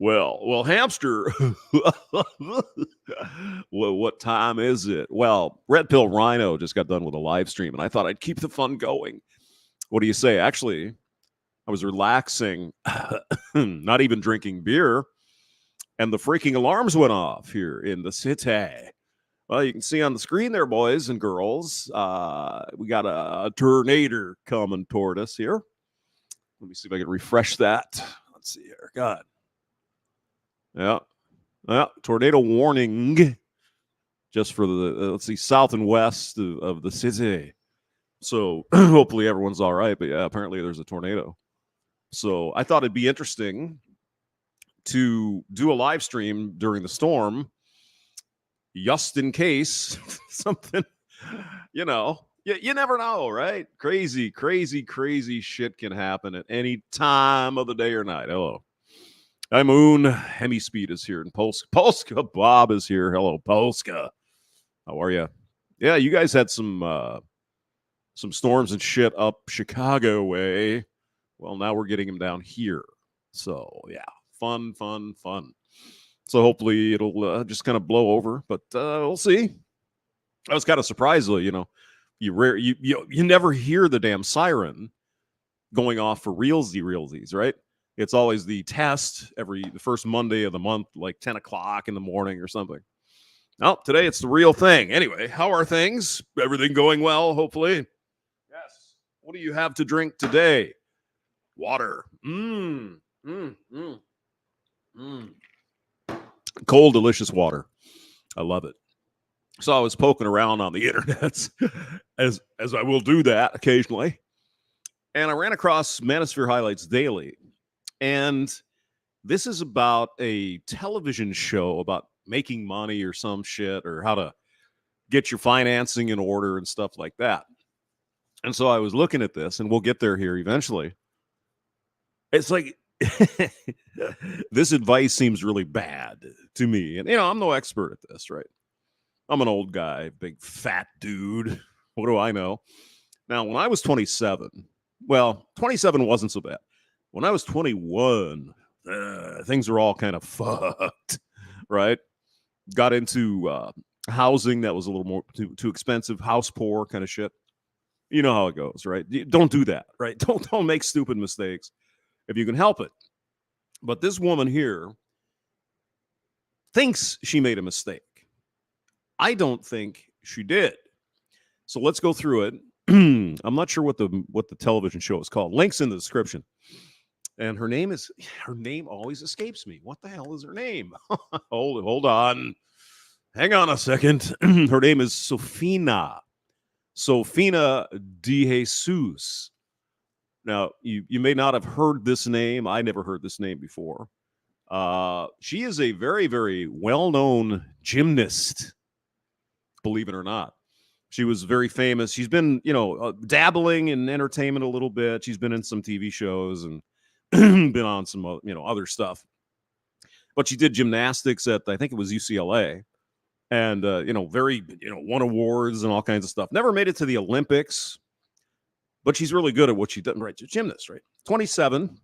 Well, hamster. Well, what time is it? Well, Red Pill Rhino just got done with a live stream, and I thought I'd keep the fun going. What do you say? Actually, I was relaxing, not even drinking beer, and the freaking alarms went off here in the city. Well, you can see on the screen there, boys and girls, we got a tornado coming toward us here. Let me see if I can refresh that. Let's see here. God. Yeah. Tornado warning just for the, let's see, south and west of the city. So hopefully everyone's all right. But yeah, apparently there's a tornado. So I thought it'd be interesting to do a live stream during the storm, just in case something, you never know, right? Crazy shit can happen at any time of the day or night. Hello. Hi, Moon. Hemi Speed is here, and Polska Bob is here. Hello, Polska. How are you? Yeah, you guys had some storms and shit up Chicago way. Well, now we're getting them down here. So yeah, fun. So hopefully it'll just kind of blow over, but we'll see. I was kind of surprised, though. You never hear the damn siren going off for realsies, right? It's always the test the first Monday of the month, like 10 o'clock in the morning or something. Oh, today it's the real thing. Anyway, how are things? Everything going well, hopefully? Yes. What do you have to drink today? Water. Cold, delicious water. I love it. So I was poking around on the internet, as I will do that occasionally, and I ran across Manosphere Highlights Daily. And this is about a television show about making money or some shit, or how to get your financing in order and stuff like that. And so I was looking at this, and we'll get there here eventually. It's like, this advice seems really bad to me. And, I'm no expert at this, right? I'm an old guy, big fat dude. What do I know? Now, when I was 27, 27 wasn't so bad. When I was 21, things were all kind of fucked, right? Got into housing that was a little more too expensive, house poor kind of shit. You know how it goes, right? Don't do that, right? Don't make stupid mistakes if you can help it. But this woman here thinks she made a mistake. I don't think she did. So let's go through it. I'm not sure what the television show is called. Links in the description. And her name always escapes me. What the hell is her name? Hold on. Hang on a second. Her name is Sophina. Sophina de Jesus. Now, you may not have heard this name. I never heard this name before. She is a very, very well-known gymnast, believe it or not. She was very famous. She's been, dabbling in entertainment a little bit. She's been in some TV shows and been on some, other stuff. But she did gymnastics at, I think it was UCLA. And, won awards and all kinds of stuff. Never made it to the Olympics. But she's really good at what she does, right? She's a gymnast, right? 27.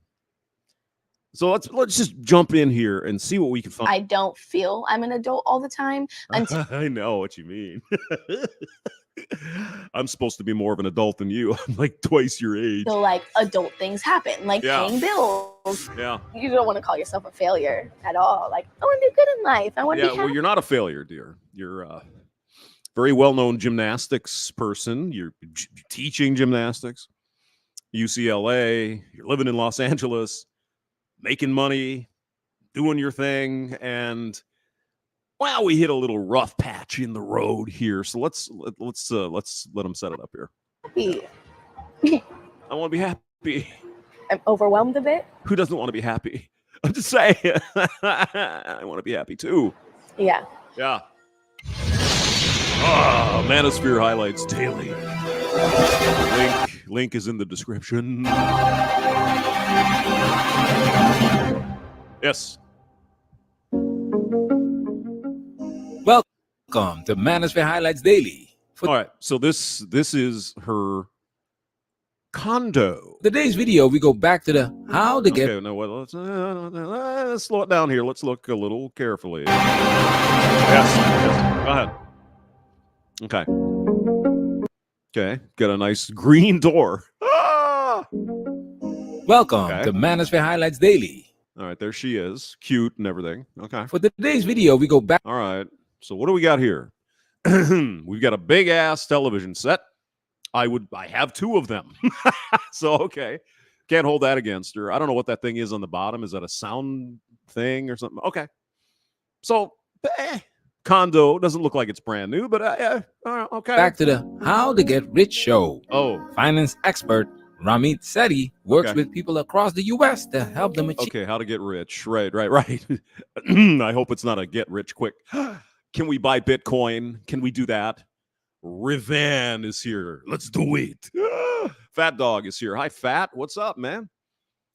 So let's just jump in here and see what we can find. I don't feel I'm an adult all the time. I know what you mean. I'm supposed to be more of an adult than you. I'm like twice your age. So like adult things happen, like paying bills. Yeah. You don't want to call yourself a failure at all. Like, I want to do good in life. I want to be happy. Well, you're not a failure, dear. You're a very well-known gymnastics person. You're teaching gymnastics. UCLA. You're living in Los Angeles, making money, doing your thing, and we hit a little rough patch in the road here. So let's let them set it up here. Happy. I want to be happy. I'm overwhelmed a bit. Who doesn't want to be happy? I'm just saying. I want to be happy too. Yeah. Yeah. Manosphere Highlights Daily. Link is in the description. Yes. Welcome to Manosphere Highlights Daily. All right, so this is her condo. Today's video, we go back to the how to get. Okay, no, well, let's slow it down here. Let's look a little carefully. Yes. Go ahead. Okay. Okay, got a nice green door. Ah! Welcome Okay. to Manosphere Highlights Daily. All right, there she is, cute and everything. Okay. For today's video, we go back. All right. So what do we got here? We've got a big ass television set. I have two of them. So okay. Can't hold that against her. I don't know what that thing is on the bottom. Is that a sound thing or something? Okay. So condo doesn't look like it's brand new, but okay. Back to the how to get rich show. Oh. Finance expert Ramit Sethi works Okay. with people across the U.S. to help them achieve. Okay, how to get rich. Right. I hope it's not a get rich quick. Can we buy Bitcoin? Can we do that? Rivan is here. Let's do it. Fat Dog is here. Hi, Fat. What's up, man?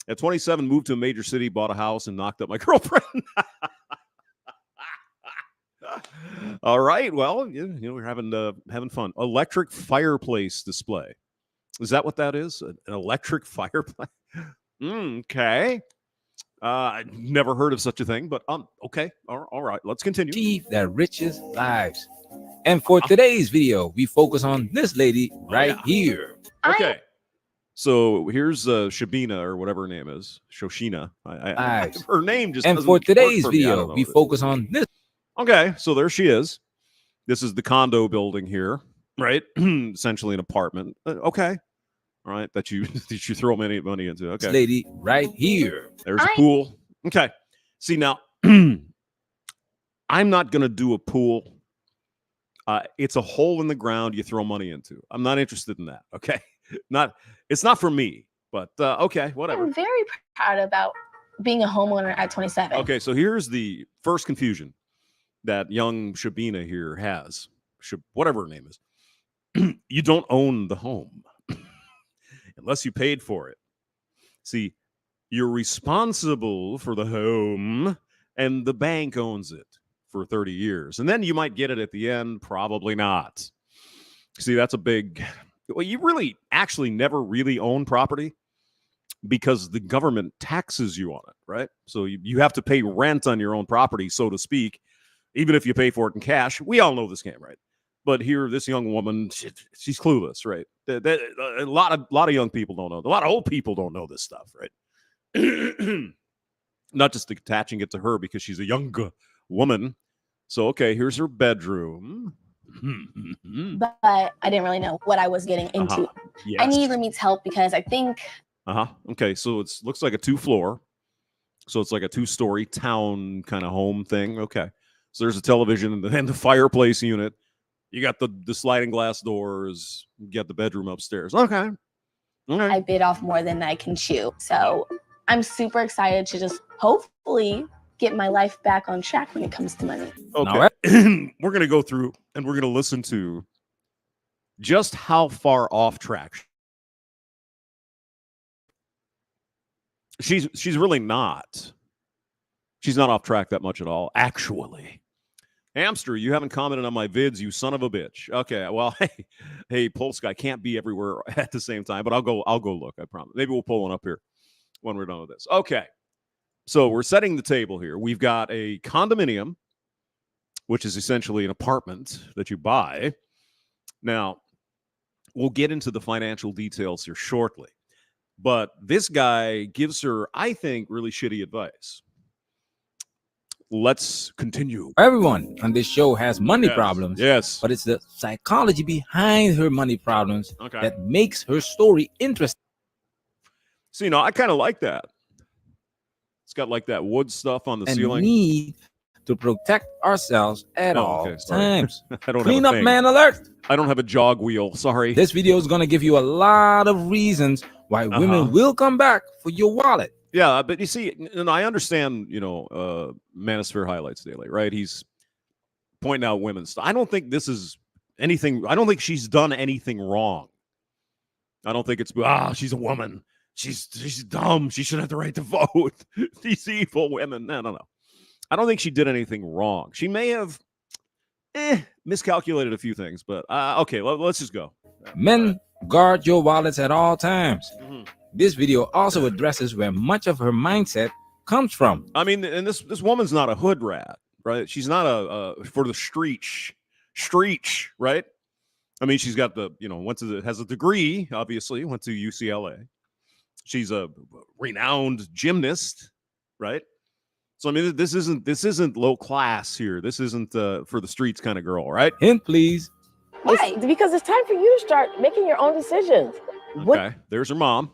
At 27, moved to a major city, bought a house, and knocked up my girlfriend. All right. Well, we're having fun. Electric fireplace display. Is that what that is? An electric fireplace? Okay. Never heard of such a thing, but okay. All right. Let's continue. Their richest lives. And for today's video, we focus on this lady right here. Okay. So here's Shabina or whatever her name is. Shoshina. Her name just. And for today's video, we focus on this. Okay. So there she is. This is the condo building here, right? Essentially an apartment. Okay. All right. That you throw money into. Okay. This lady right here. There's a pool. Okay. See now, I'm not going to do a pool. It's a hole in the ground you throw money into. I'm not interested in that. Okay. It's not for me, but okay, whatever. I'm very proud about being a homeowner at 27. Okay. So here's the first confusion that young Shabina here has. Whatever her name is. You don't own the home unless you paid for it. See, you're responsible for the home and the bank owns it for 30 years. And then you might get it at the end. Probably not. See, that's a big... Well, you really actually never really own property because the government taxes you on it, right? So you have to pay rent on your own property, so to speak, even if you pay for it in cash. We all know this game, right? But here, this young woman, she's clueless, right? A lot of young people don't know. A lot of old people don't know this stuff, right? Not just attaching it to her because she's a young woman. So, okay, here's her bedroom. But I didn't really know what I was getting into. Yes. I need Ramit's help because I think... Okay, so it looks like a 2-floor. So it's like a 2-story town kind of home thing. Okay. So there's a television and the fireplace unit. You got the sliding glass doors. You got the bedroom upstairs. Okay. I bit off more than I can chew. So I'm super excited to just hopefully get my life back on track when it comes to money. Okay. We're going to go through and we're going to listen to just how far off track she's really not. She's not off track that much at all, actually. Hamster, you haven't commented on my vids, you son of a bitch. Okay, well, hey, Pulse Guy can't be everywhere at the same time, but I'll go look, I promise. Maybe we'll pull one up here when we're done with this. Okay, so we're setting the table here. We've got a condominium, which is essentially an apartment that you buy. Now, we'll get into the financial details here shortly, but this guy gives her, I think, really shitty advice. Let's continue. Everyone on this show has money problems. Yes. But it's the psychology behind her money problems that makes her story interesting. So, I kind of like that. It's got like that wood stuff on the ceiling. Need to protect ourselves at all times. I don't Clean have up man alert. I don't have a jog wheel. Sorry. This video is going to give you a lot of reasons why women will come back for your wallet. Yeah, but you see, and I understand, Manosphere Highlights Daily, right? He's pointing out women's stuff. I don't think this is anything. I don't think she's done anything wrong. I don't think it's, she's a woman. She's dumb. She should have the right to vote. These evil women. No. I don't think she did anything wrong. She may have miscalculated a few things, but okay, let's just go. Men Guard your wallets at all times. Mhm. This video also addresses where much of her mindset comes from. I mean, and this woman's not a hood rat, right? She's not a for the streets, right? I mean, she's got has a degree, obviously, went to UCLA. She's a renowned gymnast, right? So I mean, this isn't low class here. This isn't for the streets kind of girl, right? Hint, please. Why? Because it's time for you to start making your own decisions. Okay, there's her mom.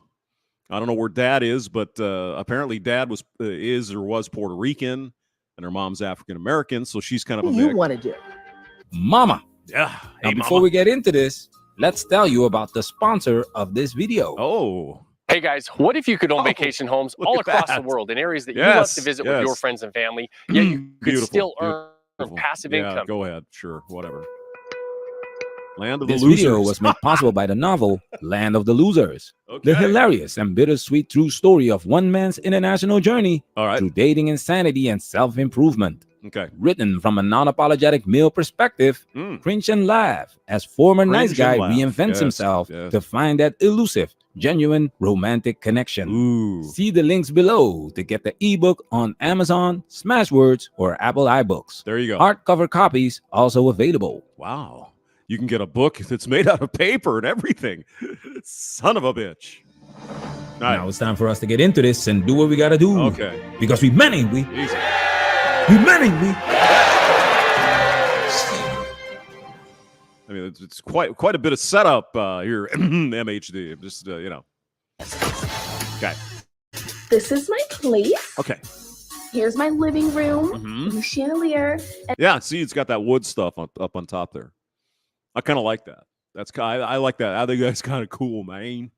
I don't know where dad is, but apparently dad is Puerto Rican, and her mom's African American, so she's kind of What a do you mix. want to do? Mama. Yeah. Now, Hey, before mama. we get into this, let's tell you about the sponsor of this video. Oh, Hey guys, what if you could own Oh, vacation homes look all at across that. the world in areas that you love Yes, to visit with your yes. friends and family, yet you could Beautiful, still earn beautiful. passive Yeah, income? go ahead. Sure, whatever. Land of the This Losers. video was made possible by the novel Land of the Losers, the Okay. hilarious and bittersweet true story of one man's international journey All right. through dating insanity and self-improvement. Okay. Written from a non-apologetic male perspective, Mm. cringe and laugh as former nice Cringe guy and laugh. reinvents Yes, himself yes. to find that elusive, genuine romantic connection. Ooh. See the links below to get the ebook on Amazon, Smashwords, or Apple iBooks. There you go. Hardcover copies also available. Wow. You can get a book that's made out of paper and everything. Son of a bitch. All right. Now it's time for us to get into this and do what we gotta do. Okay. Because we many, Easy. we many, we. I mean, it's quite a bit of setup here, MHD. Just Okay. This is my place. Okay. Here's my living room. Mhm. The chandelier. Yeah. See, it's got that wood stuff up on top there. I kind of like that. I like that. I think that's kind of cool, man.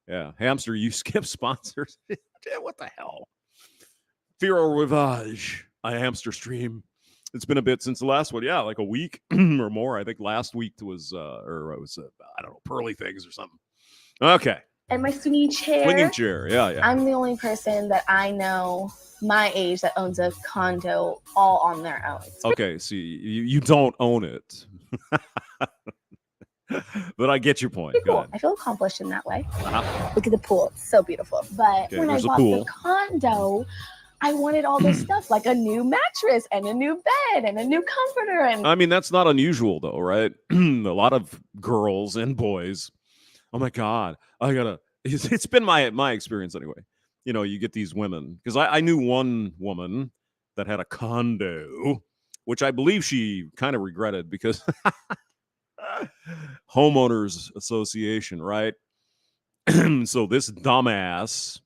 Yeah. Hamster, you skip sponsors. What the hell? Fear or Revenge, a hamster stream. It's been a bit since the last one. Yeah, like a week or more. I think last week was, I don't know, Pearly Things or something. Okay. And my swinging chair. Swinging chair. Yeah, yeah. I'm the only person that I know my age that owns a condo all on their own. Okay, see, you don't own it. But I get your point. Pretty Go cool. ahead. I feel accomplished in that way. Uh-huh. Look at the pool. It's so beautiful. But Okay, when I there's a bought pool. the condo, I wanted all this stuff, like a new mattress and a new bed and a new comforter. And I mean, that's not unusual, though, right? A lot of girls and boys. Oh my God, It's been my experience anyway. You know, you get these women because I knew one woman that had a condo, which I believe she kind of regretted because homeowners association, right? So this dumbass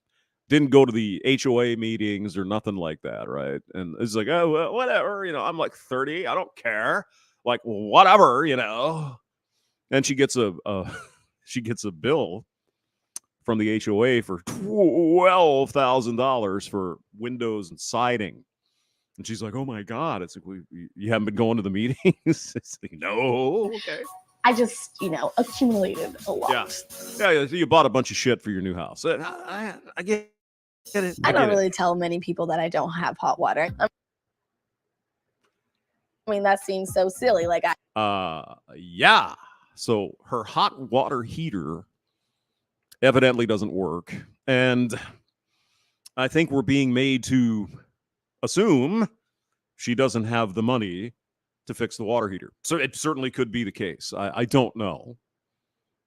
didn't go to the HOA meetings or nothing like that, right? And it's like, oh, well, whatever, I'm like 30, I don't care, like whatever, And she gets a she gets a bill from the HOA for $12,000 for windows and siding, and she's like, oh my God, it's like, you haven't been going to the meetings? It's like, no, okay. I just, accumulated a lot. Yeah. So you bought a bunch of shit for your new house. I get it. I get don't it. really tell many people that I don't have hot water. I mean, that seems so silly. Like, Yeah. So her hot water heater evidently doesn't work, and I think we're being made to assume she doesn't have the money to fix the water heater. So it certainly could be the case. I don't know,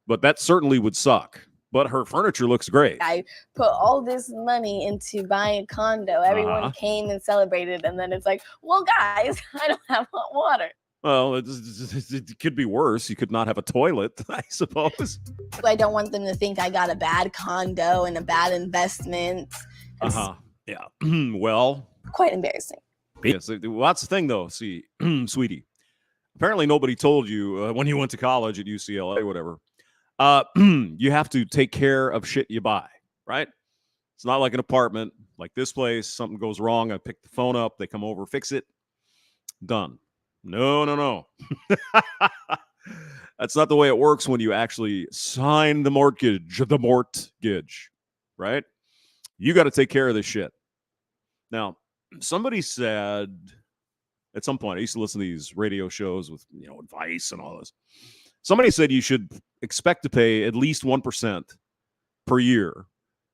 but that certainly would suck. But her furniture looks great. I put all this money into buying a condo. Everyone came and celebrated. And then it's like, well, guys, I don't have hot water. Well, it could be worse. You could not have a toilet, I suppose. I don't want them to think I got a bad condo and a bad investment. It's Yeah. Well, quite embarrassing. yes. Well, that's the thing, though. See, sweetie, apparently nobody told you when you went to college at UCLA or whatever. You have to take care of shit you buy, right? It's not like an apartment like this place. Something goes wrong. I pick the phone up. They come over, fix it. Done. No. That's not the way it works when you actually sign the mortgage, right? You got to take care of this shit. Now, somebody said at some point, I used to listen to these radio shows with, advice and all this. Somebody said you should expect to pay at least 1% per year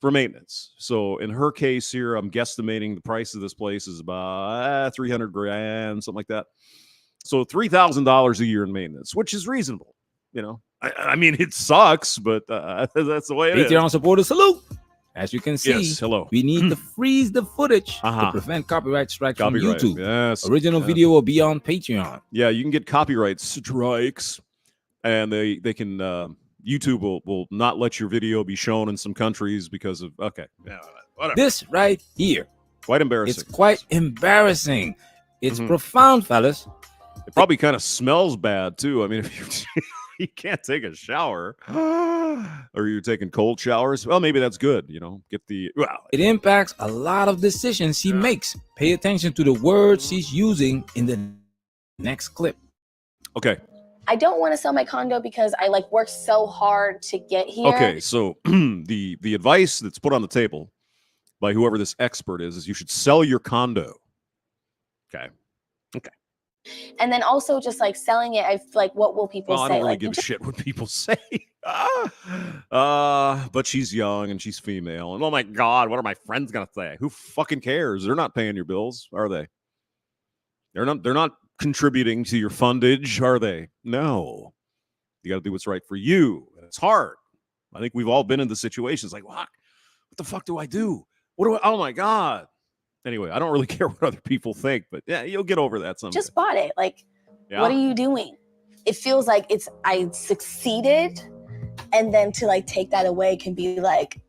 for maintenance. So in her case here, I'm guesstimating the price of this place is about 300 grand, something like that. So $3,000 a year in maintenance, which is reasonable. You know, I mean, it sucks, but that's the way it is. Patreon supporter salute. As you can see, Yes, hello. we need to freeze the footage Uh-huh. to prevent copyright strikes Copyright. from YouTube. Yes. Original yes. video will be on Patreon. Yeah, you can get copyright strikes, and they can YouTube will not let your video be shown in some countries because of whatever. This right here, Quite embarrassing. it's quite embarrassing. It's Mhm. profound, fellas. It probably kind of smells bad too. I mean, if you can't take a shower, or you're taking cold showers, well, maybe that's good. You know, get the It impacts a lot of decisions he makes. Pay attention to the words he's using in the next clip. Okay. I don't want to sell my condo because I like worked so hard to get here. Okay, so the advice that's put on the table by whoever this expert is you should sell your condo. Okay. And then also just like selling it, I feel like, what will people Well, I say? don't really Like, give a shit what people say. But she's young and she's female. And oh my God, what are my friends gonna say? Who fucking cares? They're not paying your bills, are they? They're not contributing to your fundage, are they? No. You gotta do what's right for you. And it's hard. I think we've all been in the situations like, what the fuck do I do? Oh my God. Anyway, I don't really care what other people think, but yeah, you'll get over that someday. just bought it. Like, Yeah. what are you doing? It feels like I succeeded, and then to like take that away can be like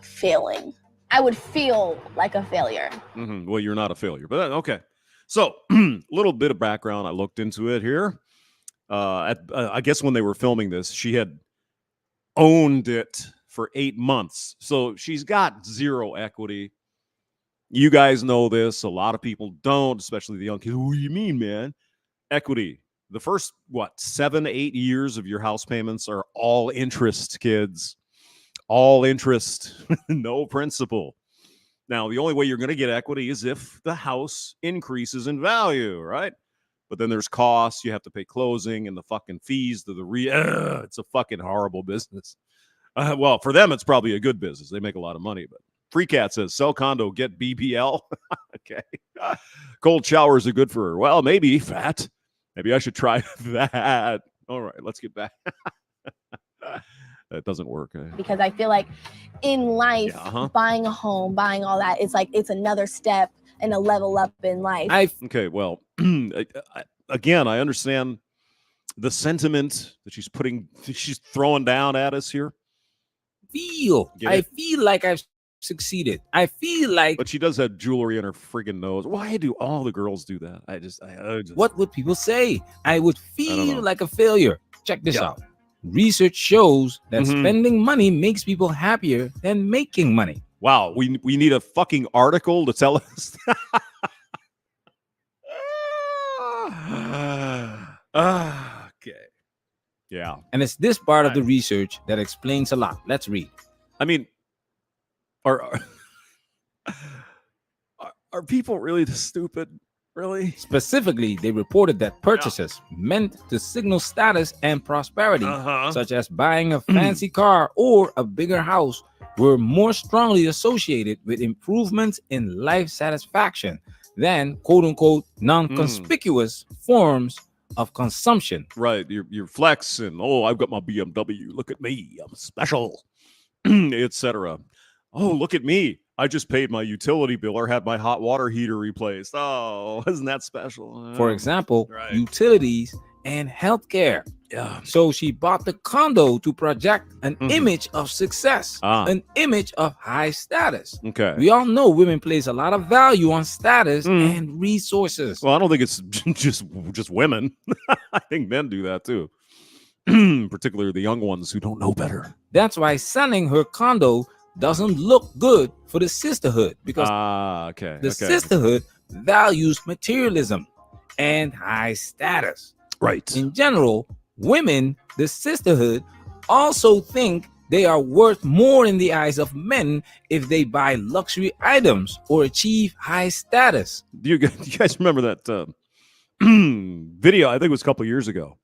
failing. I would feel like a failure. Mhm. Well, you're not a failure, but okay. So, a little bit of background. I looked into it here. I guess when they were filming this, she had owned it for 8 months, so she's got zero equity. You guys know this. A lot of people don't, especially the young kids. What do you mean, man? Equity. The first, 7, 8 years of your house payments are all interest, kids. All interest, no principal. Now, the only way you're going to get equity is if the house increases in value, right? But then there's costs. You have to pay closing and the fucking fees to the it's a fucking horrible business. Well, for them, it's probably a good business. They make a lot of money, but Free Cat says, sell condo, get BBL. Okay. Cold showers are good for her. Well, maybe, fat. Maybe I should try that. All right, let's get back. That doesn't work. Because I feel like in life, Yeah, buying a home, buying all that, it's like it's another step and a level up in life. Okay, well, again, I understand the sentiment that she's throwing down at us here. I feel like I've succeeded. I feel like, But she does have jewelry in her friggin' nose. Why do all the girls do that? I just what would people say? I would don't feel know. like a failure. Check this Yeah. out. Research shows that Mhm. spending money makes people happier than making money. Wow, we need a fucking article to tell us. Okay. Yeah. And it's this part of the Right. research that explains a lot. Let's read. I mean, are people really this stupid? Really? Specifically, they reported that purchases meant to signal status and prosperity, such as buying a fancy car or a bigger house, were more strongly associated with improvements in life satisfaction than quote-unquote non-conspicuous forms of consumption. Right. You're flexing. Oh, I've got my BMW. Look at me. I'm special. Etc. Oh, look at me. I just paid my utility bill or had my hot water heater replaced. Oh, isn't that special? For example, Right. utilities and healthcare. Yeah. So she bought the condo to project an Mhm. image of success, Ah. an image of high status. Okay. We all know women place a lot of value on status Mm. and resources. Well, I don't think it's just women. I think men do that too. Particularly the young ones who don't know better. That's why selling her condo doesn't look good for the sisterhood, because Okay. the okay. sisterhood values materialism and high status. Right. In general, women, the sisterhood, also think they are worth more in the eyes of men if they buy luxury items or achieve high status. Do you guys remember that video? I think it was a couple years ago.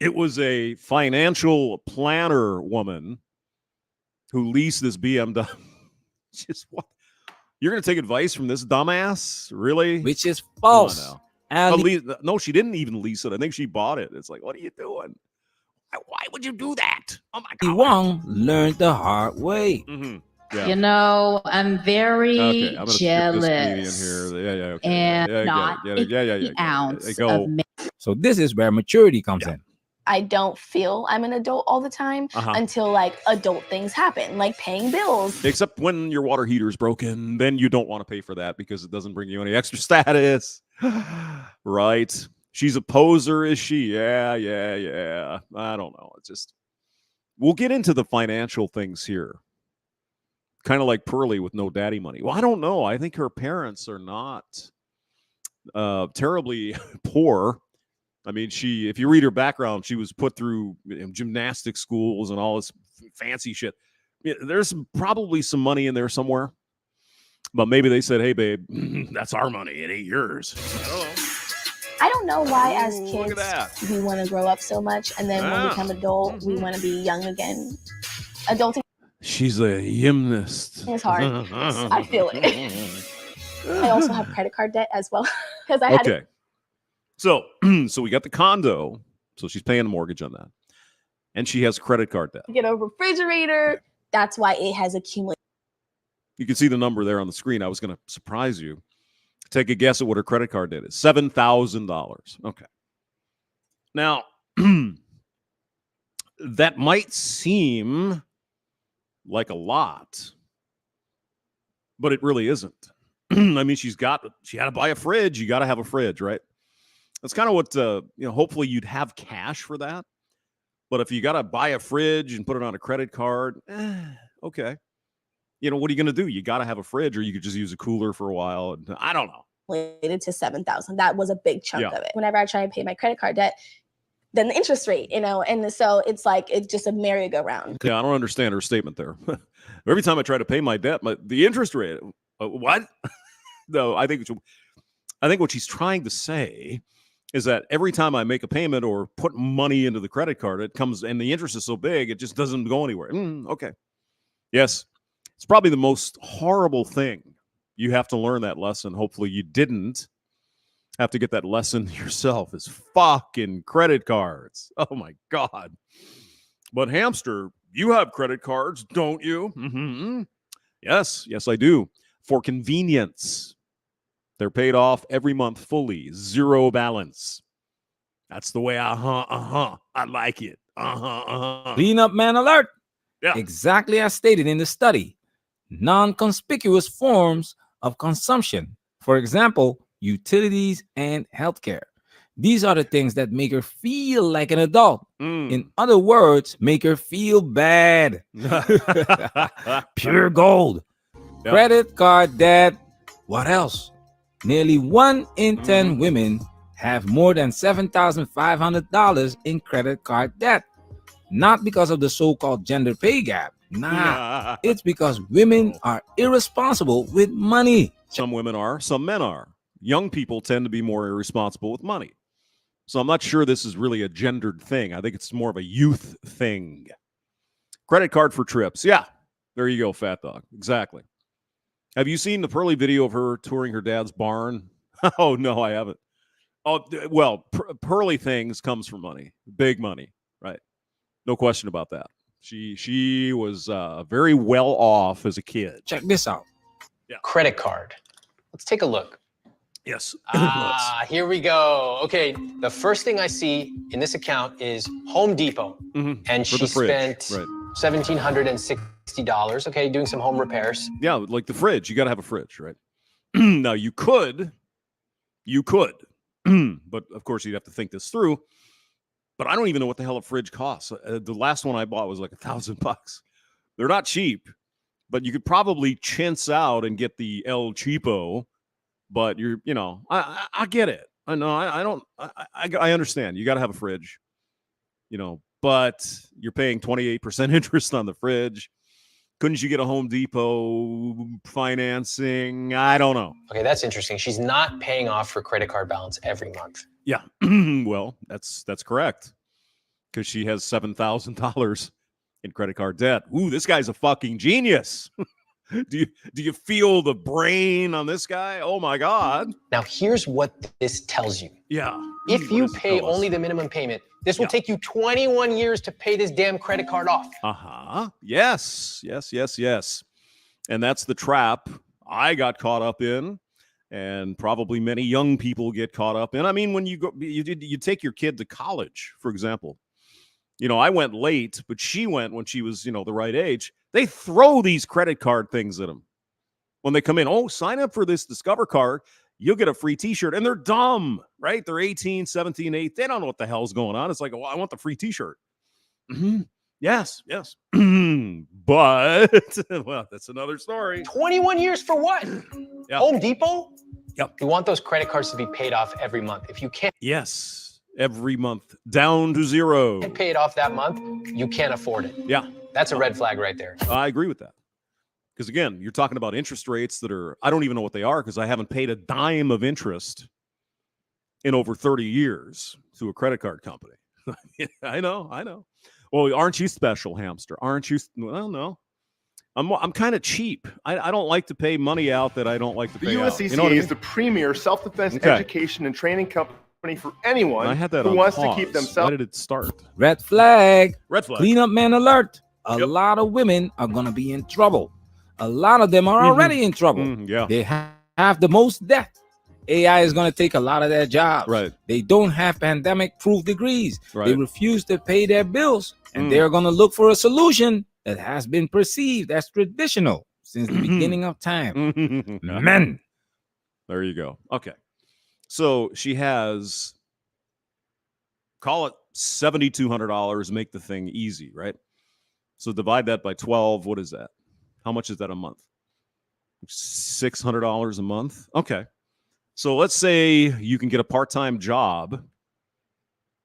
It was a financial planner woman who leased this BMW. Just what? You're going to take advice from this dumbass? Really? Which is false. No, she didn't even lease it. I think she bought it. It's like, what are you doing? Why would you do that? Oh my God. Wong learned the hard way. Mm-hmm. Yeah. You know, I'm very I'm jealous. Here. And not ounce of So this is where maturity comes in. I don't feel I'm an adult all the time until like adult things happen, like paying bills. Except when your water heater's broken, then you don't want to pay for that because it doesn't bring you any extra status. Right? She's a poser, is she? Yeah. I don't know. It's just, we'll get into the financial things here. Kind of like Pearly with no daddy money. Well, I don't know. I think her parents are not terribly poor. I mean, if you read her background, she was put through gymnastic schools and all this fancy shit. There's probably some money in there somewhere. But maybe they said, hey, babe, that's our money. It ain't yours. I don't know why as kids we want to grow up so much. And then when we become adult, we want to be young again. Adulting. She's a gymnast. It's hard. I feel it. I also have credit card debt as well. Because I had So we got the condo. So she's paying the mortgage on that. And she has credit card debt. Get a refrigerator. That's why it has accumulated. You can see the number there on the screen. I was going to surprise you. Take a guess at what her credit card debt is. $7,000. Okay. Now, that might seem like a lot, but it really isn't. I mean, she had to buy a fridge. You got to have a fridge, right? That's kind of what, hopefully you'd have cash for that. But if you got to buy a fridge and put it on a credit card, okay. What are you going to do? You got to have a fridge, or you could just use a cooler for a while. And I don't know. Related to $7,000. That was a big chunk of it. Whenever I try and pay my credit card debt, then the interest rate, and so it's like, it's just a merry-go-round. Yeah, I don't understand her statement there. Every time I try to pay my debt, the interest rate, what? No, I think what she's trying to say is that every time I make a payment or put money into the credit card, it comes, and the interest is so big, it just doesn't go anywhere. Okay. Yes. It's probably the most horrible thing. You have to learn that lesson. Hopefully you didn't have to get that lesson yourself, is fucking credit cards. Oh my God. But Hamster, you have credit cards, don't you? Mm-hmm. Yes, I do. For convenience. They're paid off every month fully, zero balance. That's the way I like it. Clean up man alert. Yeah. Exactly as stated in the study. Non-conspicuous forms of consumption. For example, utilities and healthcare. These are the things that make her feel like an adult. In other words, make her feel bad. Pure gold. Yep. Credit card debt. What else? Nearly 1 in 10 women have more than $7,500 in credit card debt. Not because of the so-called gender pay gap. Nah, it's because women are irresponsible with money. Some women are, some men are. Young people tend to be more irresponsible with money. So I'm not sure this is really a gendered thing. I think it's more of a youth thing. Credit card for trips. Yeah, there you go, Fat Dog. Exactly. Have you seen the Pearly video of her touring her dad's barn? Oh, no, I haven't. Oh, well, Pearly things comes from money. Big money, right? No question about that. She was very well off as a kid. Check this out. Yeah. Credit card. Let's take a look. Yes. Here we go. Okay, the first thing I see in this account is Home Depot. And she spent $1,760, okay, doing some home repairs. Yeah, like the fridge. You got to have a fridge, right? Now, you could, but of course you'd have to think this through. But I don't even know what the hell a fridge costs. The last one I bought was like $1,000. They're not cheap, but you could probably chintz out and get the El Cheapo. But I get it. I know. I understand. You got to have a fridge, but you're paying 28% interest on the fridge. Couldn't you get a Home Depot financing? I don't know. Okay, that's interesting. She's not paying off her credit card balance every month. Yeah. Well, that's correct. because she has $7,000 in credit card debt. Ooh, this guy's a fucking genius. Do you feel the brain on this guy? Oh my God. Now here's what this tells you. Yeah. If you pay only the minimum payment, this will take you 21 years to pay this damn credit card off. Yes. And that's the trap I got caught up in, and probably many young people get caught up in. I mean, when you take your kid to college, for example. I went late, but she went when she was, the right age. They throw these credit card things at them when they come in. Oh, sign up for this Discover card. You'll get a free t-shirt. And they're dumb, right? They're 18, 17, 8. They don't know what the hell's going on. It's like, I want the free t-shirt. Mm-hmm. Yes. But, well, that's another story. 21 years for what? Yep. Home Depot? Yep. You want those credit cards to be paid off every month. If you can't. Yes. Every month. Down to zero. Pay it off that month, you can't afford it. Yeah. That's a red flag right there. I agree with that. Because, again, you're talking about interest rates that are, I don't even know what they are because I haven't paid a dime of interest in over 30 years to a credit card company. I know. Well, aren't you special, hamster? Aren't you? Well, no. I'm kind of cheap. I don't like to pay money out that I don't like to pay out. The USCCA is the premier self-defense education and training company for anyone who wants to keep themselves. Why did it start? Red flag. Cleanup man alert. A lot of women are going to be in trouble. A lot of them are already in trouble. They have the most debt. AI is going to take a lot of their jobs. Right. They don't have pandemic-proof degrees. Right. They refuse to pay their bills. And they're going to look for a solution that has been perceived as traditional since the beginning of time. Men. There you go. Okay. So she has, call it $7,200, make the thing easy, right? So divide that by 12. What is that? How much is that a month? $600 a month. Okay. So let's say you can get a part-time job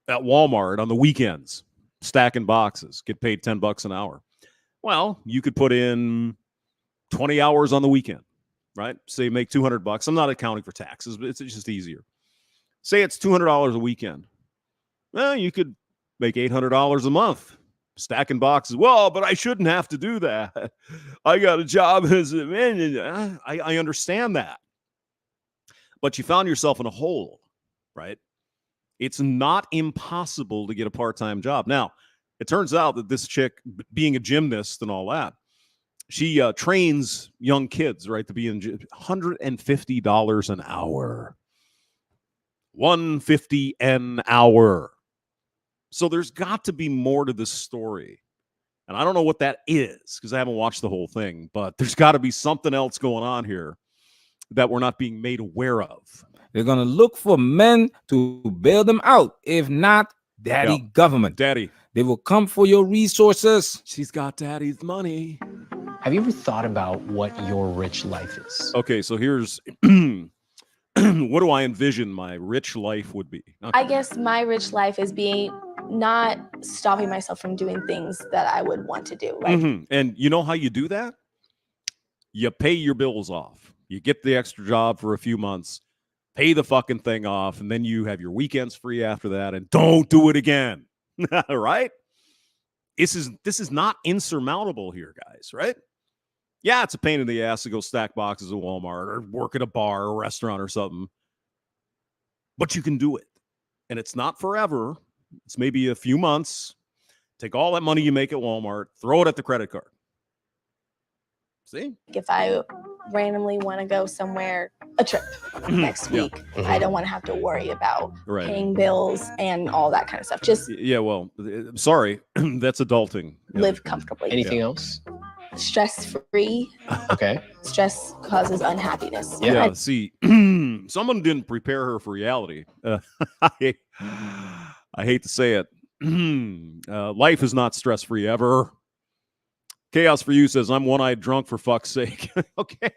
at Walmart on the weekends, stacking boxes, get paid $10 an hour. Well, you could put in 20 hours on the weekend, right? Say you make $200. I'm not accounting for taxes, but it's just easier. Say it's $200 a weekend. Well, you could make $800 a month stacking boxes. Well, but I shouldn't have to do that. I got a job as a man. I understand that. But you found yourself in a hole, right? It's not impossible to get a part-time job. Now, it turns out that this chick, being a gymnast and all that, she trains young kids, right, to be in $150 an hour. $150 an hour. So there's got to be more to this story. And I don't know what that is because I haven't watched the whole thing, but there's got to be something else going on here that we're not being made aware of. They're going to look for men to bail them out. If not, government. Daddy. They will come for your resources. She's got daddy's money. Have you ever thought about what your rich life is? Okay, so here's what do I envision my rich life would be? Okay. I guess my rich life is not stopping myself from doing things that I would want to do. Like, And you know how you do that? You pay your bills off. You get the extra job for a few months, pay the fucking thing off, and then you have your weekends free after that, and don't do it again. Right? This is not insurmountable here, guys, right? Yeah, it's a pain in the ass to go stack boxes at Walmart or work at a bar or restaurant or something. But you can do it. And it's not forever. It's maybe a few months. Take all that money you make at Walmart, throw it at the credit card. See? If I randomly want to go somewhere, a trip next week, I don't want to have to worry about paying bills and all that kind of stuff. Just well, sorry, that's adulting. Live comfortably. Anything else? Stress-free. Okay. Stress causes unhappiness. Yeah. See, someone didn't prepare her for reality. I hate to say it. Life is not stress-free ever. Chaos for You says, I'm one-eyed drunk for fuck's sake. Okay.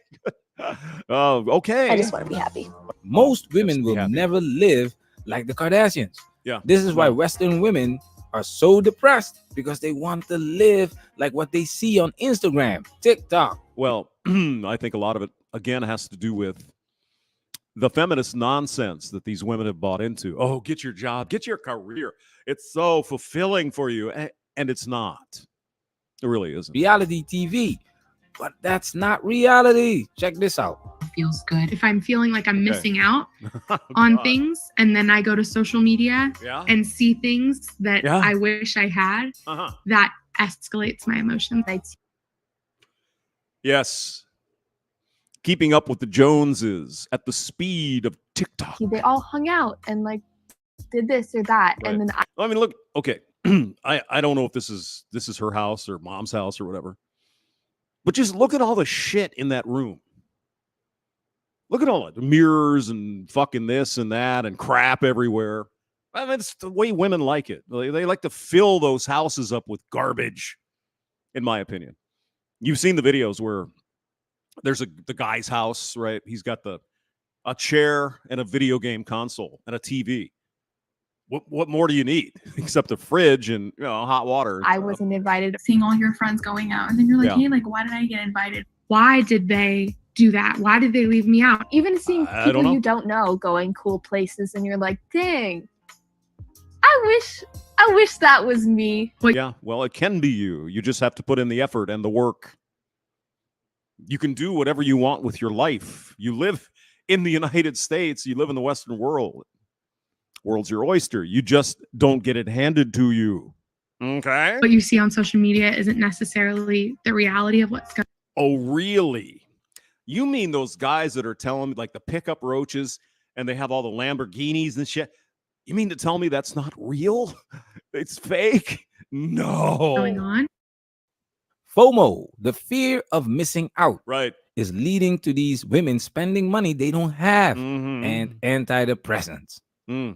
Okay. I just want to be happy. Most women will never live like the Kardashians. Yeah. This is why Western women are so depressed, because they want to live like what they see on Instagram, TikTok. Well, I think a lot of it, again, has to do with the feminist nonsense that these women have bought into. Oh, get your job, get your career. It's so fulfilling for you. And it's not. It really isn't. Reality TV. But that's not reality. Check this out. Feels good. If I'm feeling like I'm missing out on things, and then I go to social media and see things that I wish I had, that escalates my emotions. Yes. Keeping up with the Joneses at the speed of TikTok. They all hung out and like did this or that. Right. And then I mean, look, okay. I don't know if this is her house or mom's house or whatever. But just look at all the shit in that room. Look at all the mirrors and fucking this and that and crap everywhere. I mean, it's the way women like it. They like to fill those houses up with garbage, in my opinion. You've seen the videos where there's the guy's house, right? He's got a chair and a video game console and a TV. What more do you need except a fridge and hot water? I wasn't invited. Seeing all your friends going out, and then you're like, hey, like, why did I get invited? Why did they do that? Why did they leave me out? Even seeing people you don't know going cool places, and you're like, dang, I wish that was me. Yeah, well, it can be you. You just have to put in the effort and the work. You can do whatever you want with your life. You live in the United States. You live in the Western world. World's your oyster. You just don't get it handed to you. Okay? What you see on social media isn't necessarily the reality of what's going on. Oh, really? You mean those guys that are telling me, like the pickup roaches, and they have all the Lamborghinis and shit? You mean to tell me that's not real? It's fake? No. Going on? FOMO, the fear of missing out, right, is leading to these women spending money they don't have and antidepressants. Yeah.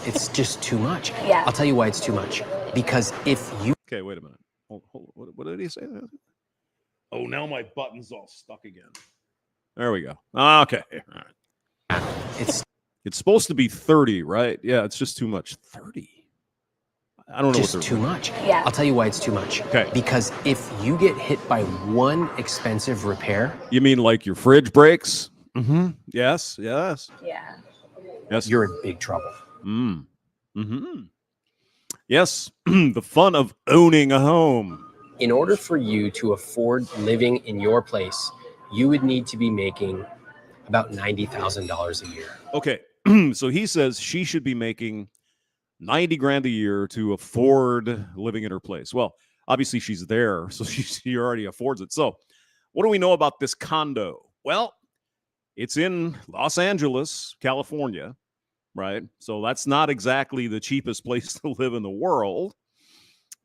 It's just too much. Yeah. I'll tell you why it's too much. Because if you... Okay, wait a minute. Hold, what did he say? Oh, now my button's all stuck again. There we go. Okay. All right. It's supposed to be 30, right? Yeah, it's just too much. 30. I don't know. Just too much. Yeah. I'll tell you why it's too much. Okay. Because if you get hit by one expensive repair... You mean like your fridge breaks? Yes. Yeah. Yes. You're in big trouble. Yes. The fun of owning a home. In order for you to afford living in your place, you would need to be making about $90,000 a year. Okay. So he says she should be making 90 grand a year to afford living in her place. Well, obviously she's there, so she already affords it. So what do we know about this condo? Well, it's in Los Angeles, California, right? So that's not exactly the cheapest place to live in the world.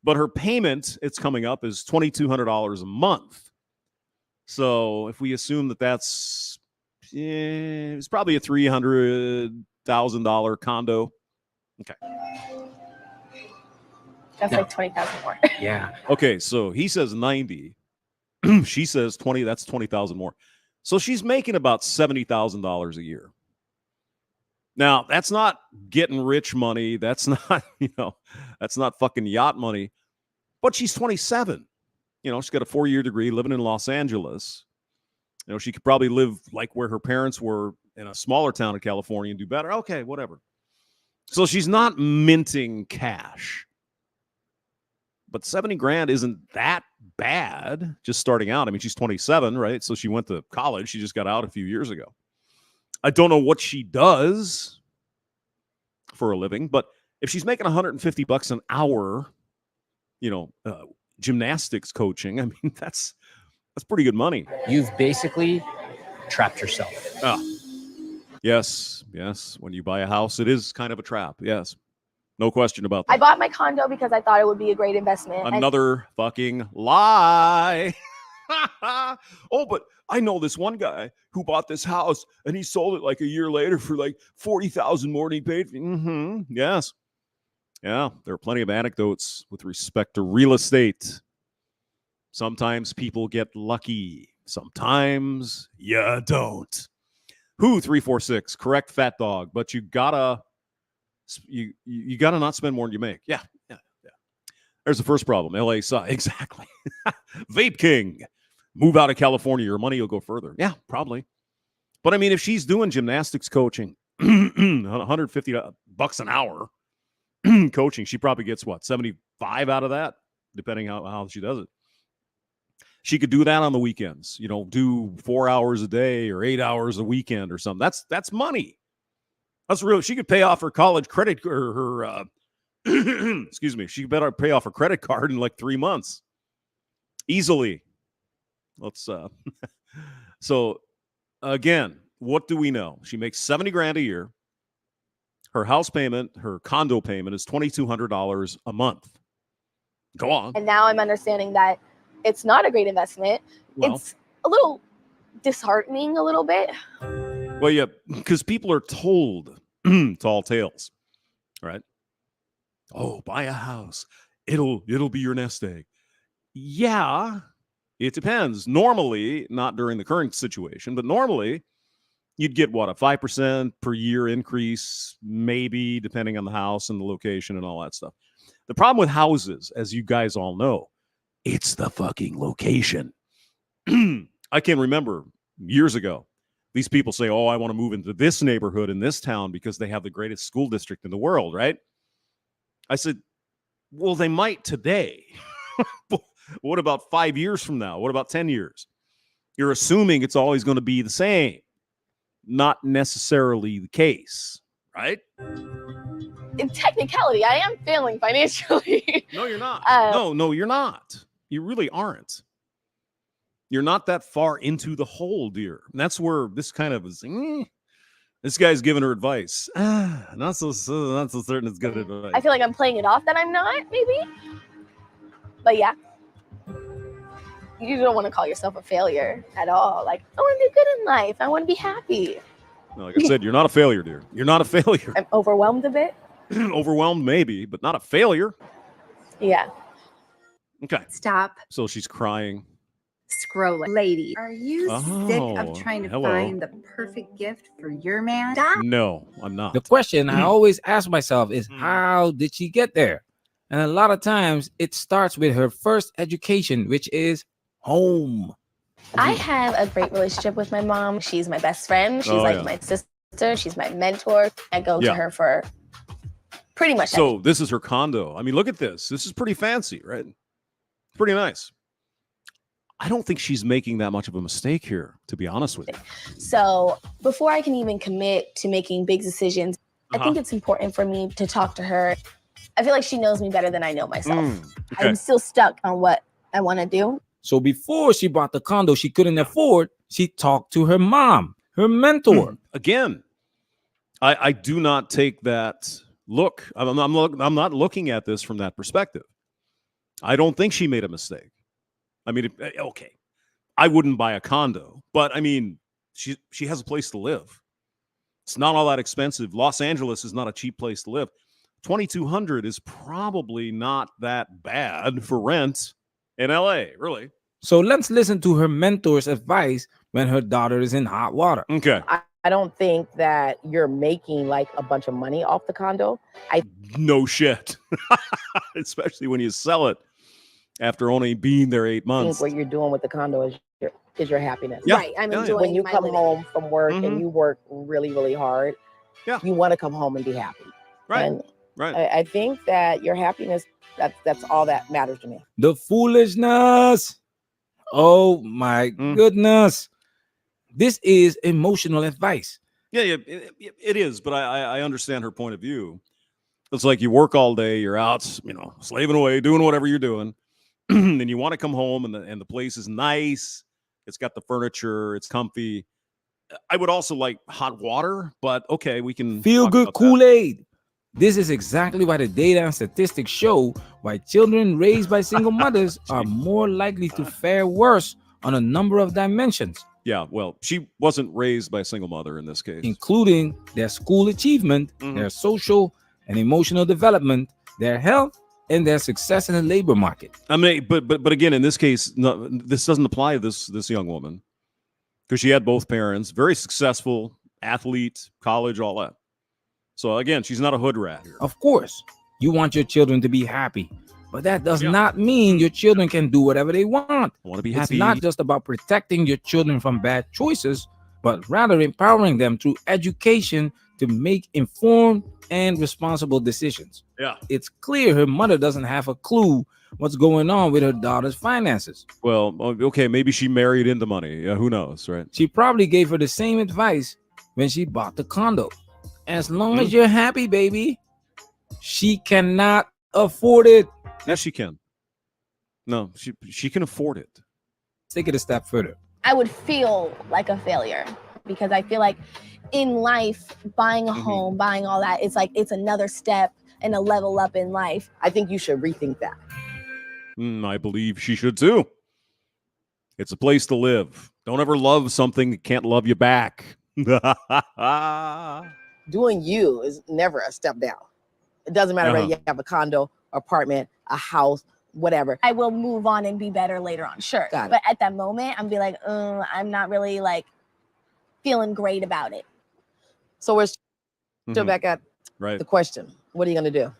But her payment, it's coming up, is $2,200 a month. So if we assume that that's it's probably a $300,000 condo. Okay. That's like 20,000 more. Yeah. Okay, so he says 90. She says 20. That's 20,000 more. So she's making about $70,000 a year. Now, that's not getting rich money. That's not, that's not fucking yacht money. But she's 27. She's got a 4-year degree living in Los Angeles. She could probably live like where her parents were in a smaller town in California and do better. Okay, whatever. So she's not minting cash. But 70 grand isn't that bad just starting out. I mean, she's 27, right? So she went to college. She just got out a few years ago. I don't know what she does for a living, but if she's making $150 an hour, gymnastics coaching, I mean, that's pretty good money. You've basically trapped yourself. Yes. When you buy a house, it is kind of a trap. Yes. No question about that. I bought my condo because I thought it would be a great investment. Another fucking lie. Oh, but I know this one guy who bought this house and he sold it like a year later for like $40,000 more than he paid. Yes. Yeah, there are plenty of anecdotes with respect to real estate. Sometimes people get lucky. Sometimes you don't. Who 346? Correct, fat dog. But you gotta not spend more than you make. Yeah. There's the first problem. LA sucks. Exactly. Vape King. Move out of California. Your money will go further. Yeah, probably. But I mean, if she's doing gymnastics coaching, $150 an hour coaching, she probably gets what, 75 out of that, depending how she does it. She could do that on the weekends, do 4 hours a day or 8 hours a weekend or something. That's money. That's real. She could pay off her college credit or her, excuse me. She better pay off her credit card in like 3 months. Easily. Let's, so again, what do we know? She makes $70,000 a year. Her house payment, her condo payment is $2,200 a month. Go on. And now I'm understanding that it's not a great investment. Well, it's a little disheartening a little bit. Well, yeah, because people are told tall tales, right? Oh, buy a house. It'll be your nest egg. Yeah, it depends. Normally, not during the current situation, but normally you'd get what, a 5% per year increase, maybe, depending on the house and the location and all that stuff. The problem with houses, as you guys all know, it's the fucking location. I can remember years ago, these people say, oh, I want to move into this neighborhood in this town because they have the greatest school district in the world, right? I said, well, they might today. What about 5 years from now? What about 10 years? You're assuming it's always going to be the same. Not necessarily the case, right? In technicality, I am failing financially. No, you're not. No, you're not. You really aren't. You're not that far into the hole, dear. And that's where this kind of is. This guy's giving her advice. Not so certain it's good advice. I feel like I'm playing it off that I'm not, maybe. But yeah. You don't want to call yourself a failure at all. Like, I want to do good in life. I want to be happy. Like I said, you're not a failure, dear. You're not a failure. I'm overwhelmed a bit. Overwhelmed, maybe, but not a failure. Yeah. Okay. Stop. So she's crying. Scrolling. Lady, are you sick of trying to find the perfect gift for your man? Stop. No, I'm not. The question I always ask myself is, how did she get there? And a lot of times it starts with her first education, which is home. I have a great relationship with my mom. She's my best friend. She's my sister. She's my mentor. I go to her for pretty much everything. This is her condo. I mean, look at this. This is pretty fancy, right? Pretty nice. I don't think she's making that much of a mistake here, to be honest with you. So before I can even commit to making big decisions, I think it's important for me to talk to her. I feel like she knows me better than I know myself. Okay. I'm still stuck on what I want to do. So before she bought the condo she couldn't afford, she talked to her mom, her mentor. Again, I do not take that look. I'm not looking at this from that perspective. I don't think she made a mistake. I mean, okay, I wouldn't buy a condo, but I mean, she has a place to live. It's not all that expensive. Los Angeles is not a cheap place to live. $2,200 is probably not that bad for rent in LA, really. So let's listen to her mentor's advice when her daughter is in hot water. Okay. I don't think that you're making like a bunch of money off the condo. No shit. Especially when you sell it after only being there 8 months. I think what you're doing with the condo is your happiness. Yeah. Right. I'm enjoying when you my come living. home from work and you work really, really hard. Yeah. You want to come home and be happy. Right. And right. I think that your happiness, that's all that matters to me. The foolishness. Oh my goodness. This is emotional advice. Yeah, it is. But I understand her point of view. It's like you work all day, you're out, slaving away, doing whatever you're doing. And you want to come home and the place is nice. It's got the furniture. It's comfy. I would also like hot water, but okay, we can feel good Kool-Aid. This is exactly why the data and statistics show why children raised by single mothers are more likely to fare worse on a number of dimensions. Yeah, well, she wasn't raised by a single mother in this case. Including their school achievement, their social and emotional development, their health, and their success in the labor market. I mean, but again, in this case, no, this doesn't apply to this young woman because she had both parents, very successful, athlete, college, all that. So again, she's not a hood rat here. Of course, you want your children to be happy, but that does not mean your children can do whatever they want. I want to be happy. It's not just about protecting your children from bad choices, but rather empowering them through education to make informed and responsible decisions. Yeah. It's clear her mother doesn't have a clue what's going on with her daughter's finances. Well, okay, maybe she married into money. Who knows, right? She probably gave her the same advice when she bought the condo. As long as you're happy, baby. She cannot afford it. Yes, she can. No, she can afford it. Let's take it a step further. I would feel like a failure because I feel like in life, buying a home, buying all that, it's like it's another step and a level up in life. I think you should rethink that. I believe she should too. It's a place to live. Don't ever love something that can't love you back. Doing you is never a step down. It doesn't matter whether you have a condo, apartment, a house, whatever. I will move on and be better later on, sure. But at that moment, I'm be like, I'm not really like feeling great about it. So we're still back at the question. What are you gonna do?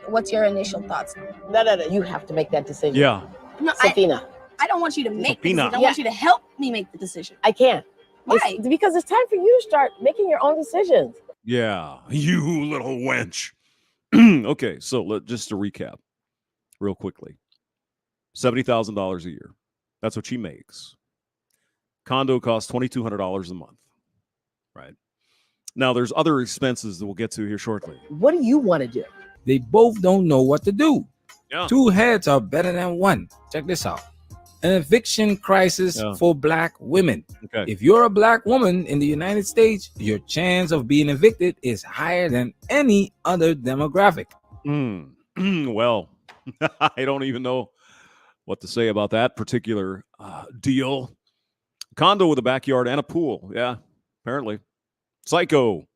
What's your initial thoughts? No. You have to make that decision. Yeah. No, Sophina. I don't want you to make the Sophina. decision. I want you to help me make the decision. I can't. Why? Because it's time for you to start making your own decisions. Yeah, you little wench. Okay, so just to recap real quickly. $70,000 a year. That's what she makes. Condo costs $2,200 a month. Right. Now, there's other expenses that we'll get to here shortly. What do you want to do? They both don't know what to do. Yeah. Two heads are better than one. Check this out. An eviction crisis for Black women. Okay. If you're a Black woman in the United States, your chance of being evicted is higher than any other demographic. Well, I don't even know what to say about that particular deal. Condo with a backyard and a pool. Yeah, apparently. Psycho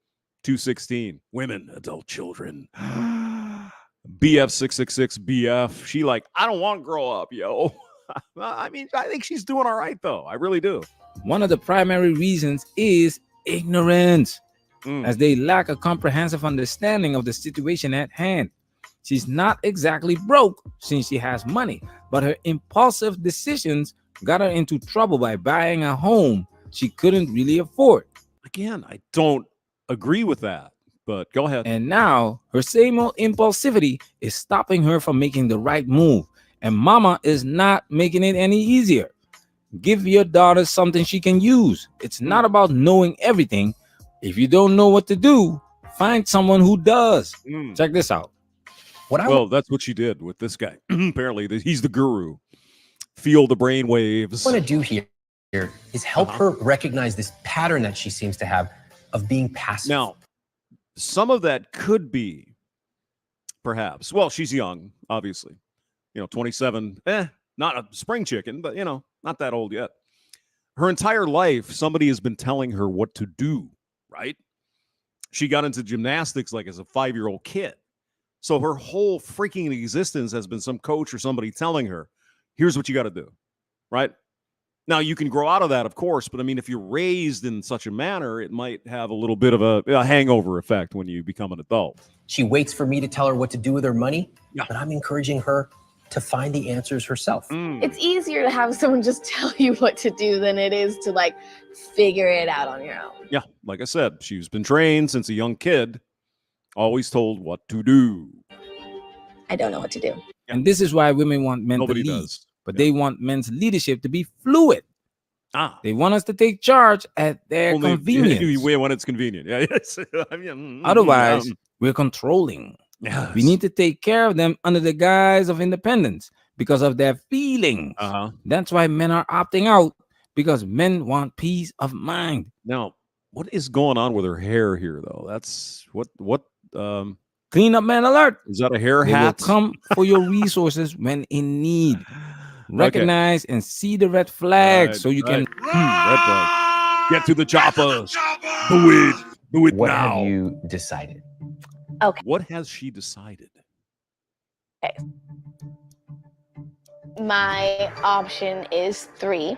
216. Women, adult children. BF 666 BF. She like, I don't want to grow up, yo. I mean, I think she's doing all right, though. I really do. One of the primary reasons is ignorance, as they lack a comprehensive understanding of the situation at hand. She's not exactly broke since she has money, but her impulsive decisions got her into trouble by buying a home she couldn't really afford. Again, I don't agree with that, but go ahead. And now her same old impulsivity is stopping her from making the right move. And mama is not making it any easier. Give your daughter something she can use. It's not about knowing everything. If you don't know what to do, find someone who does. Check this out. Well, that's what she did with this guy. Apparently, he's the guru. Feel the brain waves. What I want to do here is help her recognize this pattern that she seems to have of being passive. Now, some of that could be, perhaps, well, she's young, obviously. 27, not a spring chicken, but, not that old yet. Her entire life, somebody has been telling her what to do, right? She got into gymnastics like as a 5-year-old kid. So her whole freaking existence has been some coach or somebody telling her, here's what you got to do, right? Now, you can grow out of that, of course, but I mean, if you're raised in such a manner, it might have a little bit of a hangover effect when you become an adult. She waits for me to tell her what to do with her money, but I'm encouraging her to find the answers herself. It's easier to have someone just tell you what to do than it is to like figure it out on your own. Yeah, like I said, she's been trained since a young kid, always told what to do. I don't know what to do. And this is why women want men to lead, but they want men's leadership to be fluid. They want us to take charge at their convenience. When it's convenient. Yeah, yes. Otherwise, we're controlling. Yes. We need to take care of them under the guise of independence because of their feelings. That's why men are opting out, because men want peace of mind. Now, what is going on with her hair here, though? That's what Clean up man alert. Is that a hair they hat? Will come for your resources when in need. Recognize and see the red flags so you can red flag. Get to the chopper. Do it what now. Have you decided? Okay. What has she decided? Okay. My option is 3.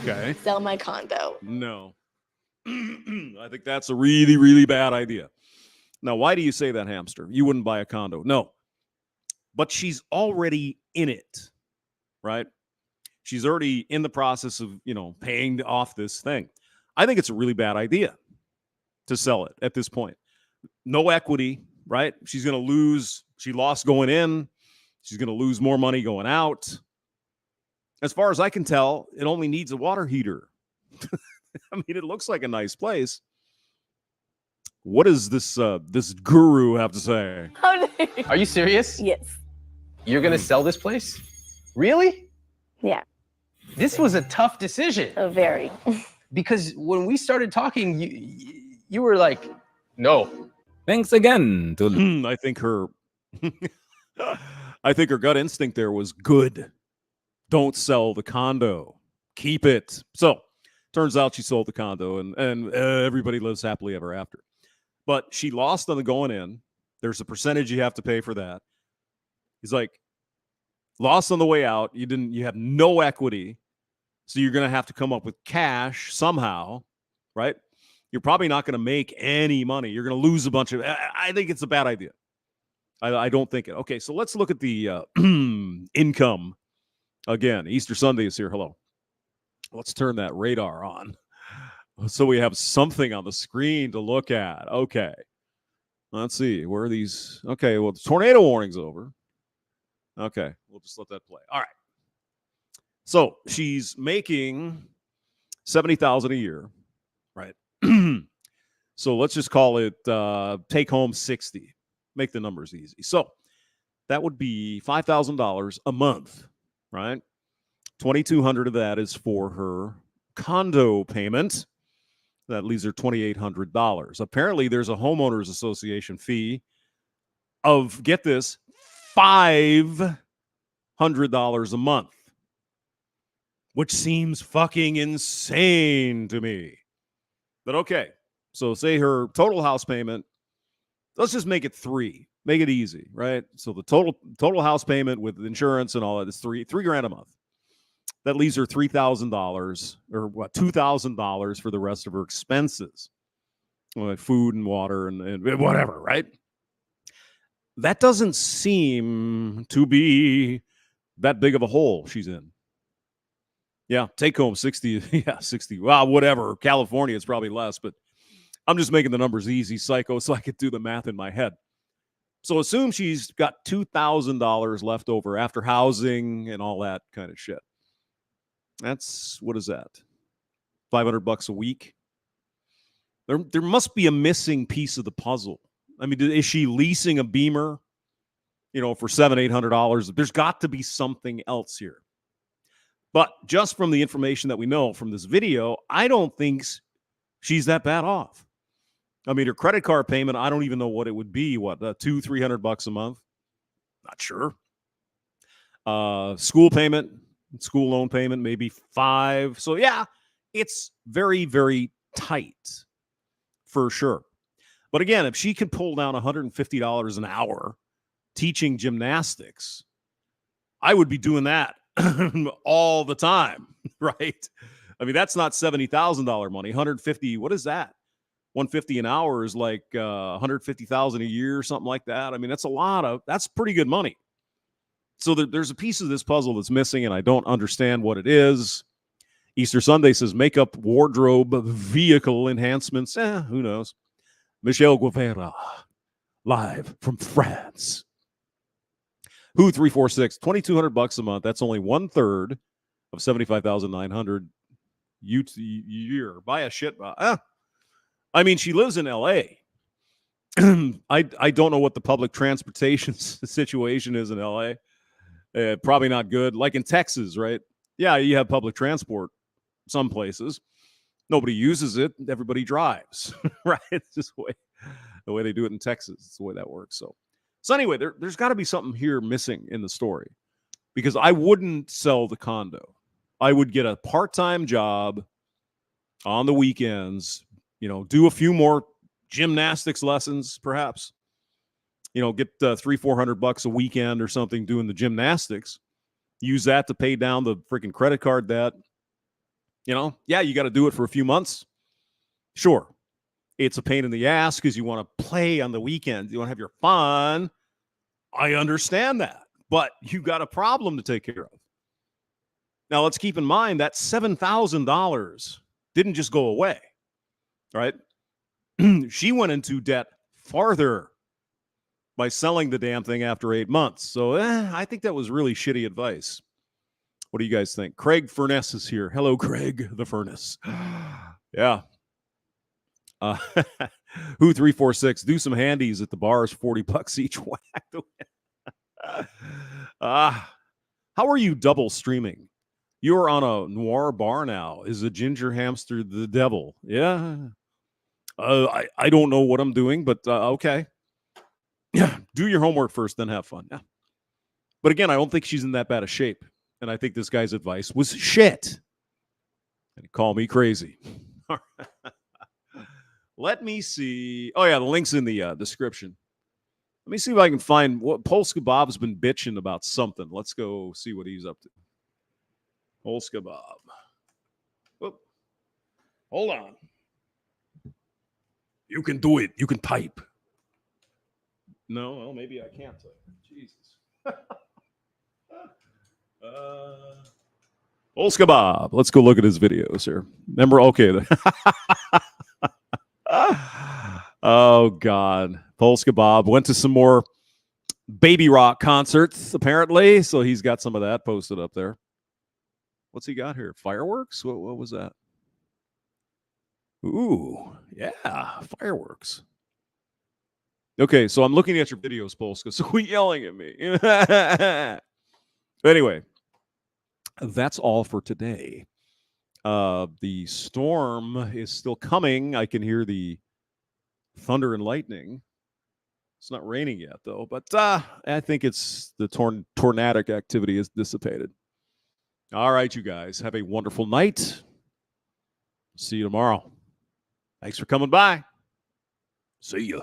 Okay. Sell my condo. No. I think that's a really, really bad idea. Now, why do you say that, hamster? You wouldn't buy a condo. No. But she's already in it, right? She's already in the process of, paying off this thing. I think it's a really bad idea to sell it at this point. No equity, right? She's going to lose. She lost going in. She's going to lose more money going out. As far as I can tell, it only needs a water heater. I mean, it looks like a nice place. What does this guru have to say? Are you serious? Yes. You're going to sell this place? Really? Yeah. This was a tough decision. Oh, very. Because when we started talking, you were like, no. Thanks again to I think her gut instinct there was good. Don't sell the condo. Keep it. So, turns out she sold the condo and everybody lives happily ever after. But she lost on the going in. There's a percentage you have to pay for that. He's like, lost on the way out. You have no equity. So you're going to have to come up with cash somehow, right? You're probably not going to make any money. You're going to lose a bunch of, I think it's a bad idea. I don't think it. Okay, so let's look at the income again. Easter Sunday is here. Hello. Let's turn that radar on so we have something on the screen to look at. Okay. Let's see. Where are these? Okay, well, the tornado warning's over. Okay, we'll just let that play. All right. So she's making $70,000 a year, right? So let's just call it take home 60. Make the numbers easy. So that would be $5,000 a month, right? $2,200 of that is for her condo payment. That leaves her $2,800. Apparently, there's a homeowners association fee of, get this, $500 a month, which seems fucking insane to me. But okay, so say her total house payment, let's just make it 3. Make it easy, right? So the total house payment with insurance and all that is $3,000 a month. That leaves her $3,000 or what, $2,000 for the rest of her expenses, like food and water and whatever, right? That doesn't seem to be that big of a hole she's in. Yeah, take home 60. Yeah, 60. Well, whatever. California, it's probably less, but I'm just making the numbers easy, psycho, so I could do the math in my head. So assume she's got $2,000 left over after housing and all that kind of shit. That's, what is that? $500 a week? There must be a missing piece of the puzzle. I mean, is she leasing a Beamer, for $700-800? There's got to be something else here. But just from the information that we know from this video, I don't think she's that bad off. I mean, her credit card payment, I don't even know what it would be. What, $200-300 a month? Not sure. School loan payment, maybe $5. So yeah, it's very, very tight for sure. But again, if she could pull down $150 an hour teaching gymnastics, I would be doing that all the time, right? I mean, that's not $70,000 money. 150, what is that? 150 an hour is like 150,000 a year, something like that. I mean, that's pretty good money. So there's a piece of this puzzle that's missing, and I don't understand what it is. Easter Sunday says makeup, wardrobe, vehicle enhancements. Who knows? Michelle Guevara, live from France. Who 346, $2,200 a month. That's only 1/3 of $75,900 year. Buy a shit. I mean, she lives in L.A. I don't know what the public transportation situation is in L.A. Probably not good. Like in Texas, right? Yeah, you have public transport some places. Nobody uses it. Everybody drives, right? It's just the way they do it in Texas. It's the way that works. So anyway, there's got to be something here missing in the story, because I wouldn't sell the condo. I would get a part-time job on the weekends, do a few more gymnastics lessons, perhaps, get $300-400 a weekend or something doing the gymnastics. Use that to pay down the freaking credit card debt. Yeah, you got to do it for a few months. Sure. It's a pain in the ass because you want to play on the weekends. You want to have your fun. I understand that. But you got a problem to take care of. Now, let's keep in mind that $7,000 didn't just go away, right? She went into debt farther by selling the damn thing after 8 months. So I think that was really shitty advice. What do you guys think? Craig Furness is here. Hello, Craig the Furnace. Yeah. Who 346? Do some handies at the bars, $40 each. Whack the how are you double streaming? You're on a noir bar now. Is a ginger hamster the devil? Yeah. I don't know what I'm doing, but okay. Yeah. Do your homework first, then have fun. Yeah. But again, I don't think she's in that bad a shape. And I think this guy's advice was shit. And he called me crazy. Let me see. Oh, yeah, the link's in the description. Let me see if I can find what Polska Bob's been bitching about something. Let's go see what he's up to. Polska Bob. Whoop. Hold on. You can do it. You can type. No, well, maybe I can't type. Jesus. Polska Bob. Let's go look at his videos here. Remember, okay. Oh, God. Polska Bob went to some more baby rock concerts, apparently. So he's got some of that posted up there. What's he got here? Fireworks? What was that? Ooh, yeah, fireworks. Okay, so I'm looking at your videos, Polska. So quit yelling at me. Anyway, that's all for today. The storm is still coming. I can hear the thunder and lightning. It's not raining yet, though. But I think it's the tornadic activity is dissipated. All right, you guys. Have a wonderful night. See you tomorrow. Thanks for coming by. See ya.